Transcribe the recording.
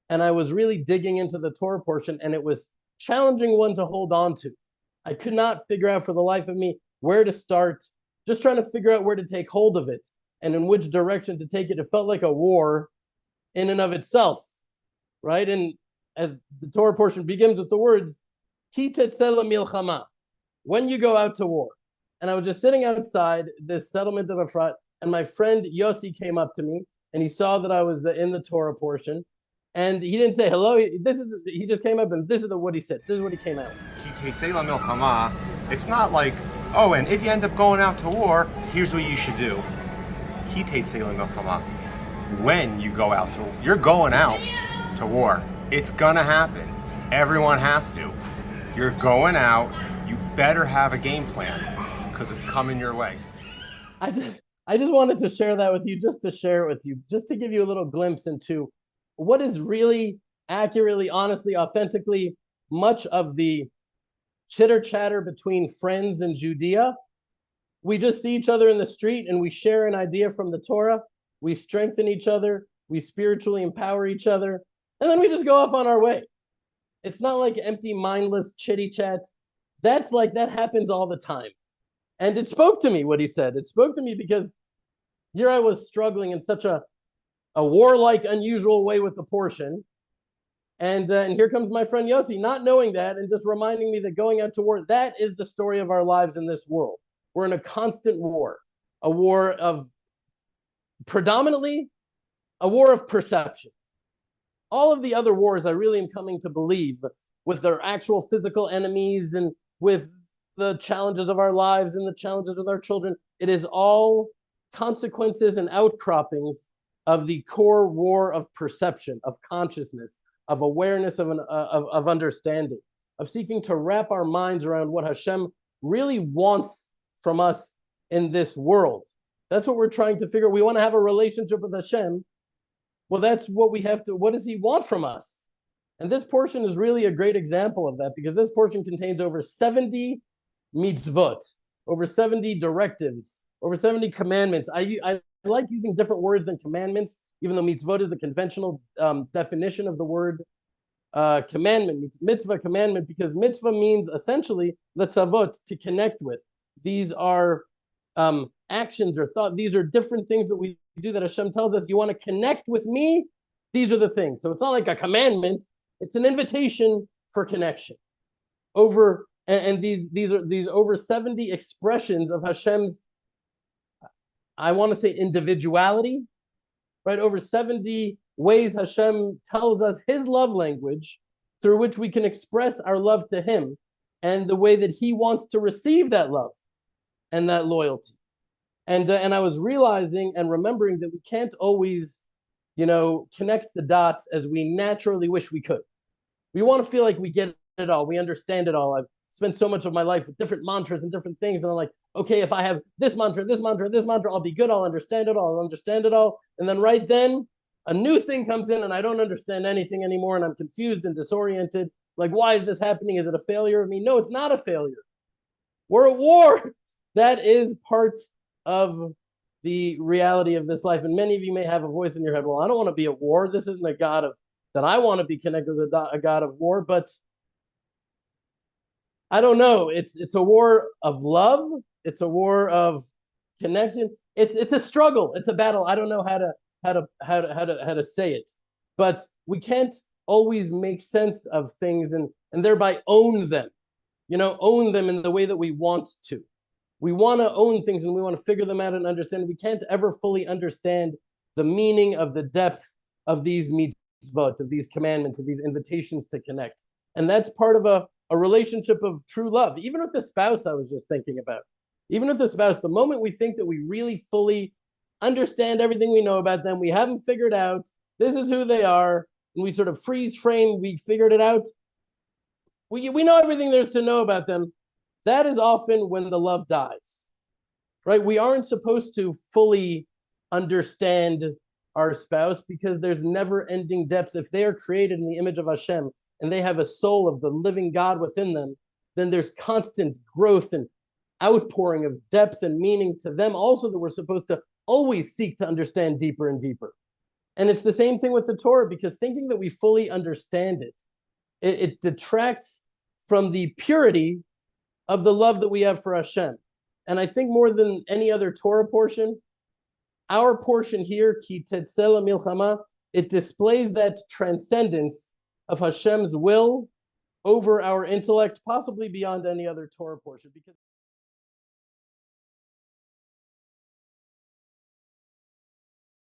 and I was really digging into the Torah portion, and it was challenging one to hold on to. I could not figure out for the life of me where to start, just trying to figure out where to take hold of it and in which direction to take it. It felt like a war in and of itself, right? And as the Torah portion begins with the words, Ki tetzeh lemilchama, when you go out to war. And I was just sitting outside this settlement of Efrat, and my friend Yossi came up to me, and he saw that I was in the Torah portion, and he didn't say hello. He just came up, and this is what he said. This is what he came out with. It's not like, oh, and if you end up going out to war, here's what you should do. When you go out to war, you're going out to war. It's gonna happen. Everyone has to. You're going out. You better have a game plan because it's coming your way. I just wanted to share that with you, just to share it with you, just to give you a little glimpse into what is really accurately, honestly, authentically much of the chitter chatter between friends in Judea. We just see each other in the street and we share an idea from the Torah. We strengthen each other. We spiritually empower each other. And then we just go off on our way. It's not like empty, mindless chitty chat. That happens all the time. And it spoke to me what he said. It spoke to me because here I was struggling in such a warlike, unusual way with the portion. And here comes my friend Yossi, not knowing that and just reminding me that going out to war, that is the story of our lives in this world. We're in a constant war, a war of predominantly a war of perception. All of the other wars I really am coming to believe with their actual physical enemies and with the challenges of our lives and the challenges with our children, it is all consequences and outcroppings of the core war of perception, of consciousness, of awareness, of understanding, of seeking to wrap our minds around what Hashem really wants from us in this world. That's what we're trying to figure. We want to have a relationship with Hashem. Well, that's what we have to, what does he want from us? And this portion is really a great example of that because this portion contains over 70 mitzvot, over 70 directives, over 70 commandments. I like using different words than commandments, even though mitzvot is the conventional definition of the word commandment. Mitzvah, commandment, because mitzvah means essentially letzavot, to connect with. These are actions or thought. These are different things that we do that Hashem tells us, you want to connect with me? These are the things. So it's not like a commandment. It's an invitation for connection. These over 70 expressions of Hashem's, I want to say, individuality, right? Over 70 ways Hashem tells us his love language through which we can express our love to him and the way that he wants to receive that love and that loyalty. And I was realizing and remembering that we can't always, connect the dots as we naturally wish we could. We want to feel like we get it all. We understand it all. I've spent so much of my life with different mantras and different things. And I'm like, okay, if I have this mantra, I'll be good. I'll understand it all. And then right then, a new thing comes in and I don't understand anything anymore. And I'm confused and disoriented. Like, why is this happening? Is it a failure of me? No, it's not a failure. We're at war. That is part of the reality of this life. And many of you may have a voice in your head, well, I don't want to be at war. This isn't a God that I want to be connected with, a God of war. But I don't know. It's a war of love. It's a war of connection. It's a struggle. It's a battle. I don't know how to say it. But we can't always make sense of things and thereby own them. Own them in the way that we want to. We want to own things and we want to figure them out and understand. We can't ever fully understand the meaning of the depth of these mitzvot, of these commandments, of these invitations to connect. And that's part of a relationship of true love. Even with the spouse, I was just thinking about. Even with the spouse, the moment we think that we really fully understand everything we know about them, we haven't figured out, this is who they are, and we sort of freeze frame, we figured it out. We know everything there's to know about them. That is often when the love dies, right? We aren't supposed to fully understand our spouse because there's never-ending depth. If they are created in the image of Hashem and they have a soul of the living God within them, then there's constant growth and outpouring of depth and meaning to them also that we're supposed to always seek to understand deeper and deeper. And it's the same thing with the Torah, because thinking that we fully understand it detracts from the purity of the love that we have for Hashem. And I think more than any other Torah portion, our portion here, Ki Tetzela Milchama, it displays that transcendence of Hashem's will over our intellect, possibly beyond any other Torah portion. Because